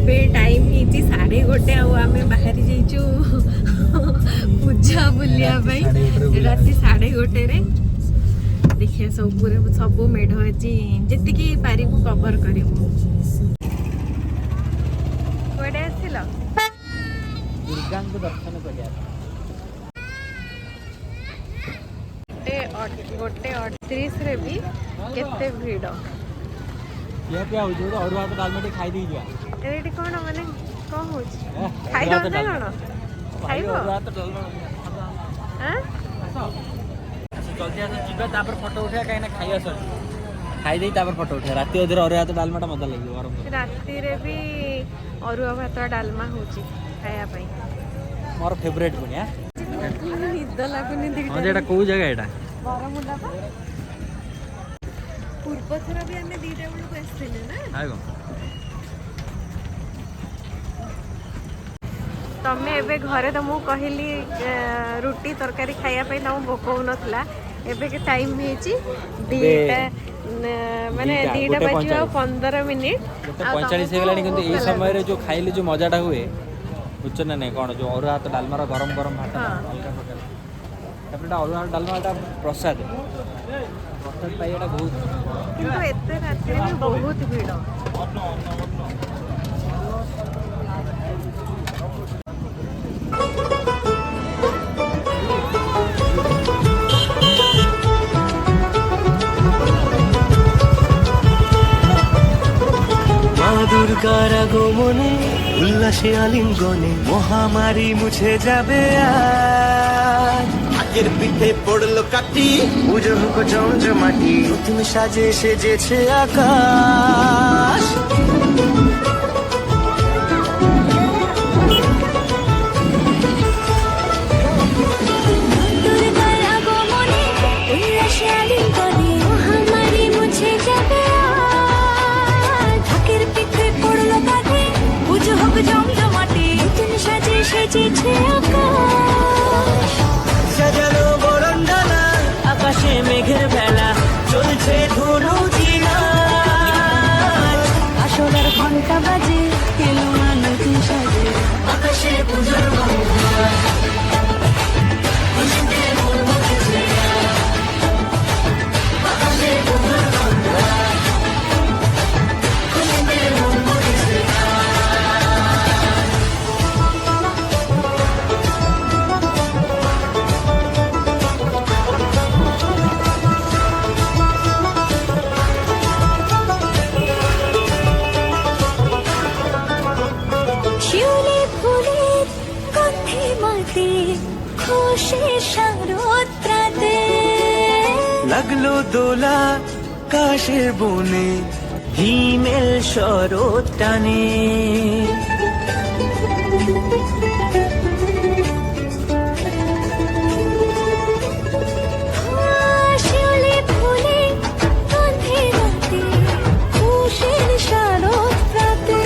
ଏବେ ଟାଇମ୍ ହେଇଛି 1:30 ଆଉ ଆମେ ବାହାରି ଯାଇଛୁ ପୂଜା ବୁଲିବା ପାଇଁ ରାତି 1:30ରେ। ଦେଖିବା ସବୁ ମେଢ ଅଛି, ଯେତିକି ପାରିବୁ କଭର କରିବୁ। କୁଆଡେ ଆସିଲ? ଦୁର୍ଗାଙ୍କୁ ଦର୍ଶନ କରିବା। 1:38ରେ ବି କେତେ ଭିଡ଼। ଖିଆ ପିଆ ହଉଛି, ଗୋଟେ ଅରୁଆ ଭାତ ଡାଲମା ଟିକେ ଖାଇ ଦେଇକି ଯିବା। ଏଇଠି କଣ ମାନେ କଣ ହଉଛି? ଖାଇବ ନା କଣ? ଖାଇବ? ଅରୁଆ ଭାତ ଡାଲମା। ଜଲ୍ଦି ଆସ ଯିବା, ତାପରେ ଫଟୋ ଉଠେଇବା, କାହିଁକି ନା ଖାଇବା ସରିଯିବ। ଖାଇଦେଇ ତାପରେ ଫଟୋ ଉଠେଇବା। ରାତି ଅଧରେ ଅରୁଆ ଭାତ ଡାଲମାଟା ମଜା ଲାଗିବ ଗରମ। ରାତିରେ ବି ଅରୁଆ ଭାତ ଡାଲମା ହଉଛି ଖାଇବା ପାଇଁ। ମୋର ଫେଭରେଟ୍ ପୁଣି। ନିଦ ଲାଗୁନି ହଁ ଯେ, ଏଇଟା କୋଉ ଜାଗା ଏଇଟା? ବରମୁଣ୍ଡା ପା। ପୂର୍ବ ଥର ବି ଆମେ 2ଟା ବେଳକୁ ଆସିଥିଲେ ନା। ତମେ ଏବେ ଘରେ ତମକୁ କହିଲି ରୁଟି ତରକାରୀ ଖାଇବା ପାଇଁ, ତମକୁ ଭୋକ ହଉନଥିଲା। ଏବେ କି ଟାଇମ୍ ହେଇଛି 2ଟା, ମାନେ 2ଟା ବାଜିବ ଆଉ 15 ମିନିଟ୍। 1:45 ହେଇଗଲାଣି, କିନ୍ତୁ ଏଇ ସମୟରେ ଯୋଉ ଖାଇଲେ ଯୋଉ ମଜାଟା ହୁଏ, ବୁଝୁଛ ନା ନାଇଁ? କଣ ଯୋଉ ଅରୁଆ ଭାତ ଡାଲମାର ଗରମ ଗରମ ଭାତ ଅଲଗା ପ୍ରକାର। ତାପରେ ଏଇଟା ଅରୁଆ ଭାତ ଡାଲମାଟା ପ୍ରସାଦ ପାଇବାଟା ବହୁତ। କିନ୍ତୁ ଏତେ ରାତିରେ ବି ବହୁତ ଭିଡ଼। দুর্গার আগমনে উল্লাসে আলিঙ্গনে মহামারী মুছে যাবে আজ। আগের পিঠে পড়লো কাটি, পুজো হোক জমজমাটি, নতুন সাজে সেজেছে আকাশ। দুর্গার আগমনে উল্লাসে আলিঙ্গনে মহামারী মুছে যাবে আজ। আগের পিঠে পড়লো কাটি, পুজো হোক জমজমাটি, নতুন সাজে সেজেছে আকাশ। সাজানো বরণডালা, আকাশে মেঘের ভেলা, চলছে ধনুচিনা। আসরের ঘন্টা বাজে, এলো না নতুন সাজে, আকাশে পুজোর মঙ্গল। শিউলি ফুলের গন্ধে মাতে, খুশির শারদরাতে লাগলো দোলা কাশের বনে, হিমেল শরৎ টানে। শিউলি ফুলের গন্ধে মাতে, খুশির শারদরাতে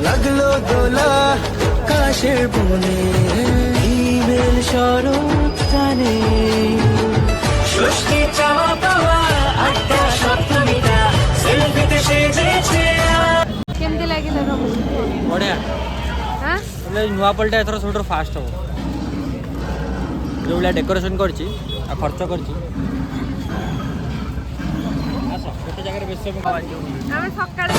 লাগলো দোলা কাশের বনে, হিমেল শরৎ টানে। ষষ্ঠী চাওয়া পাওয়া আড্ডা সপ্তমীটা সেলফিতে সেজেছে। କେମିତି ଲାଗିଲା ତମକୁ? ବଢ଼ିଆ। ନୂଆପଲ୍ଲୀଟା ଏଥର ସବୁଠାରୁ ଫାଷ୍ଟ ହବ। ଯୋଉ ଭଳିଆ ଡେକୋରେସନ୍ କରିଛି ଆଉ ଖର୍ଚ୍ଚ କରିଛି। ଆସ, ଗୋଟେ ଜାଗାରେ ବେଶୀ ସମୟ ଆମେ ସକାଳେ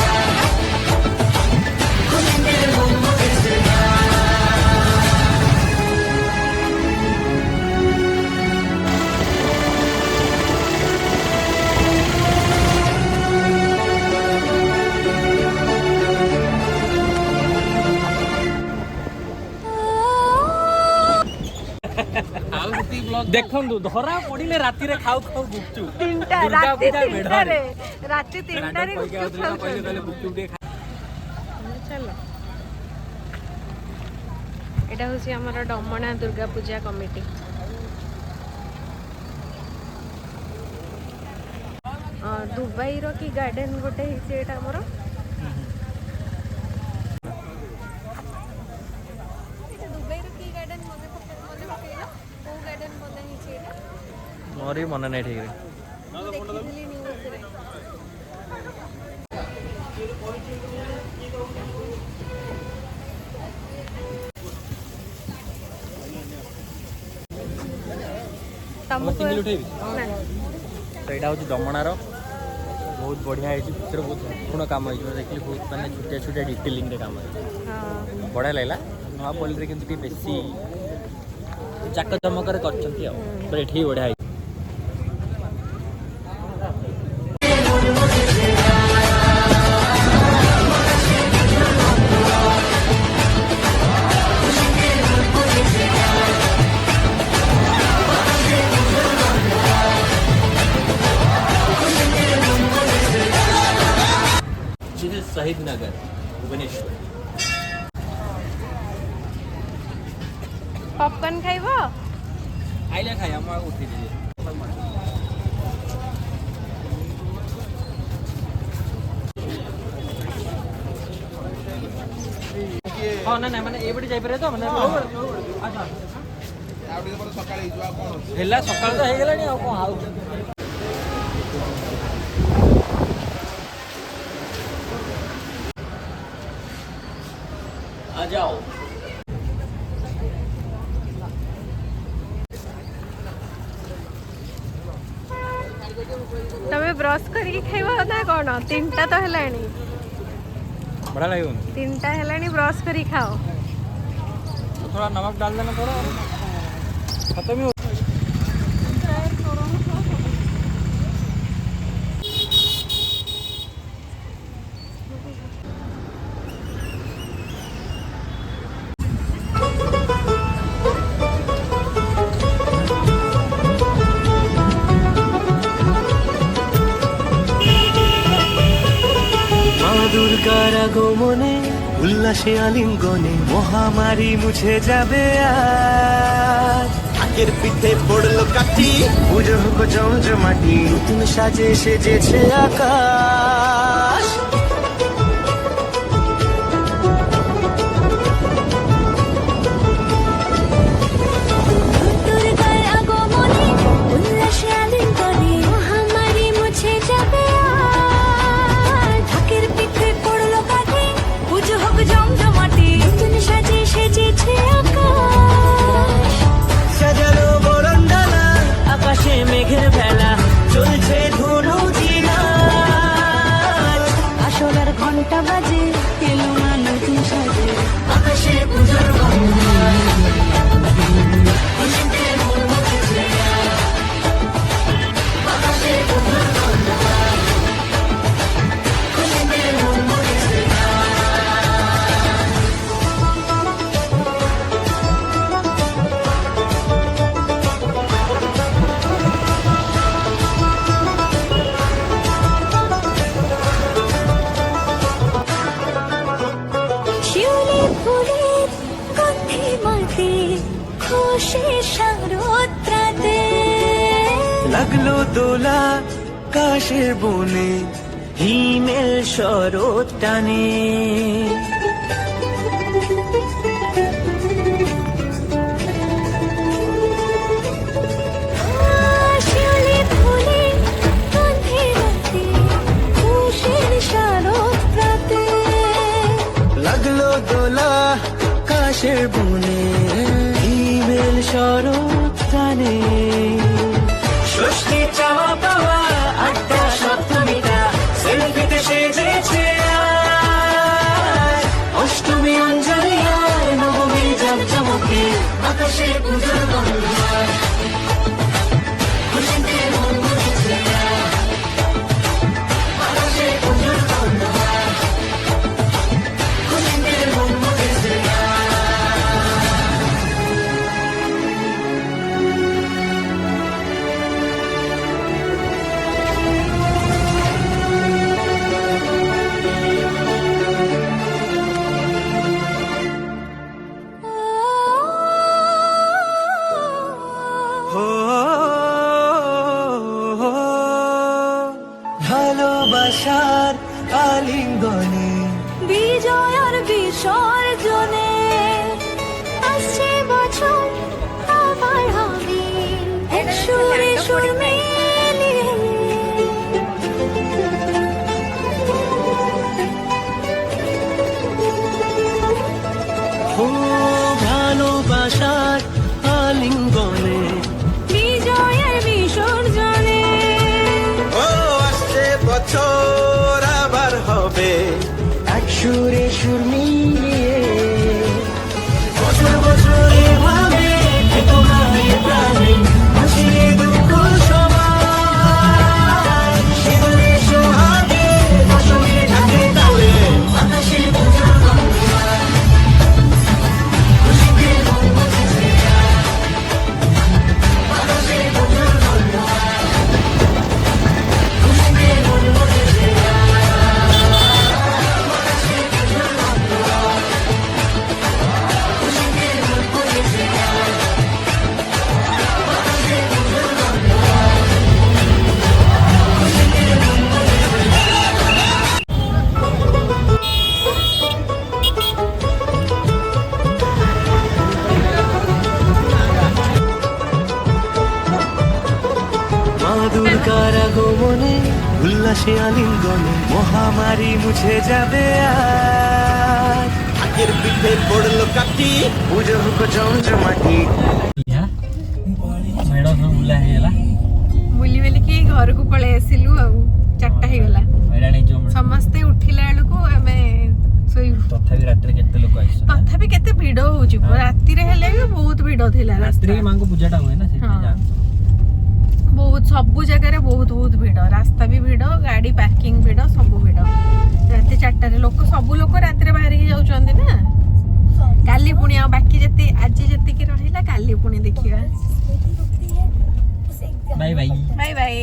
ଦେଖନ୍ତୁ, ଧରା ପଡ଼ିଲେ ରାତିରେ ଖାଉ ଖାଉ ଗୁପଚୁପ୍। ରାତି 3ଟାରେ ଗୁପଚୁପ୍ ଟିକେ। ଚାଲ, ଏଇଟା ହଉଛି ଆମର ଡମଣା ଦୁର୍ଗା ପୂଜା କମିଟି। ଦୁବାଇର କି ଗାର୍ଡେନ ଗୋଟେ ହେଇଛି ଏଇଟା ଆମର। ଦୁବାଇର କି ଗାର୍ଡେନ ମନେ ପକେଇଲ? କୋଉ ଗାର୍ଡେନ ବନା ହେଇଛି ଏଇଟା? ମୋର ବି ମନେ ନାହିଁ ଠିକରେ। ମୁଁ ଦେଖିଥିଲି ନ୍ୟୁଜରେ। ଆମକୁ ସିଙ୍ଗଲ ଉଠେଇବି ନା ତ ଏଇଟା ହେଉଛି ଡମଣାର ବହୁତ ବଢ଼ିଆ ହେଇଛି ଭିତରେ ବହୁତ ସମ୍ପୂର୍ଣ୍ଣ କାମ ହେଇଛି ଦେଖିଲି ବହୁତ ମାନେ ଛୋଟିଆ ଛୋଟିଆ ଡିଟେଲିଂରେ କାମ ହେଇଛି ହଁ ବଢ଼ିଆ ଲାଗିଲା ନୂଆପଲ୍ଲୀରେ କିନ୍ତୁ ଟିକେ ବେଶୀ ଜାକଜମକରେ କରିଛନ୍ତି ଆଉ ବଟ୍ ଏଠି ବଢ଼ିଆ ହେଇଛି शहीद नगर भुवनेश्वर ପପକର୍ନ ଖାଇବ आइले खाई हम उठी दिए हाँ ना ना माने एबडी जाई परे तो माने हेला सकाळ तो हे गेलानी आ को आउ आ जाओ तमे ब्रश करके खाइबो ना कोन 3टा तो हेलानी बड़ा लगे तीनटा हेलानी ब्रश करी खाओ थोड़ा नमक डाल देना थोड़ा खत्म ही हो দুর্গার আগমনে উল্লাসে আলিঙ্গনে মহামারী মুছে যাবে আজ আগের পিঠে পড়লো কাঠি পুজো হোক জমজমাটি নতুন সাজে সেজেছে আকাশ দুর্গার আগমনে উল্লাসে আলিঙ্গনে মহামারী মুছে যাবে জমজমাটি নতুন সাজে সেজেছে আকাশ সাজানো বরণডালা আকাশে মেঘের ভেলা চলছে ধনু জিনাজ আসলার ঘন্টা বাজে এলো না নতুন সাজে আকাশে পুজোর লাগলো দোলা কাশের বনে হিমেল শরৎ টানে লাগলো দোলা কাশের বনে হিমেল শরৎ টানে ষষ্ঠী চাওয়া পাওয়া আড্ডা সপ্তমীটা সেলফিতে সেজেছে অষ্টমী অঞ্জলি আর নবমী জমজমকে আকাশে পুজোর গন্ধ খুশিতে মন মুছেছে আকাশে পুজোর গন্ধ খুশিতে মন মুছেছে ভালোবাসার আলিঙ্গনে বিজয় আর বিসর্জনে আসছে বছর আবার হবে এক সুরে সুর মিলিয়ে ভালোবাসার আলিঙ্গনে বিজয়ের বছর আবার হবে এক সুরে সুর মিলিয়ে বছর বছর এভাবে তোমায় প্রাণে হাসিয়ে দুঃখ সবাই সিঁদুরে সোহাগে বসনে ঢাকে তালে আকাশে পুজোর গন্ধ খুশিতে মন বসেছে আকাশে পুজোর গন্ধ খুশিতে মন বসেছে মা দুর্গার আগমনে উল্লাসে আলিঙ্গনে মহামারী মুছে যাবে আজ আগের পিঠে পড়লো কাটি পুজো হোক জমজমাটি ମେଢ଼ ସବୁ ବୁଲା ହେଇଗଲା ବୁଲି ବୁଲିକି ଘରକୁ ପଳେଇ ଆସିଲୁ ଆଉ 4ଟା ହେଇଗଲା ହଇରାଣ ହେଇଯିବ ମେଢ଼। ସମସ୍ତେ ଉଠିଲା ବେଳକୁ ଆମେ ଶୋଇବୁ ତଥାପି ରାତିରେ କେତେ ଲୋକ ଆସିଛନ୍ତି ତଥାପି କେତେ ଭିଡ ହଉଛି ରାତିରେ ହେଲେ ବି ବହୁତ ଭିଡ ଥିଲା ରାତିରେ ରାସ୍ତା ମାଙ୍କୁ ପୂଜାଟା ହୁଏ ନା ସେଥିପାଇଁ ହଁ। ଯାଆନ୍ତି। ବହୁତ ସବୁ ଜାଗାରେ ବହୁତ ଭିଡ ରାସ୍ତା ବି ଭିଡ ଗାଡି ପାର୍କିଂ ଭିଡ ସବୁ ଭିଡ ରାତି 4ଟାରେ ସବୁ ଲୋକ ରାତିରେ ବାହାରିକି ଯାଉଛନ୍ତି ନା କାଲି ପୁଣି ଆଉ ବାକି ଆଜି ଯେତିକି ରହିଲା କାଲି ପୁଣି ଦେଖିବା ବାଇ ବାଇ ବାଇ ବାଇ।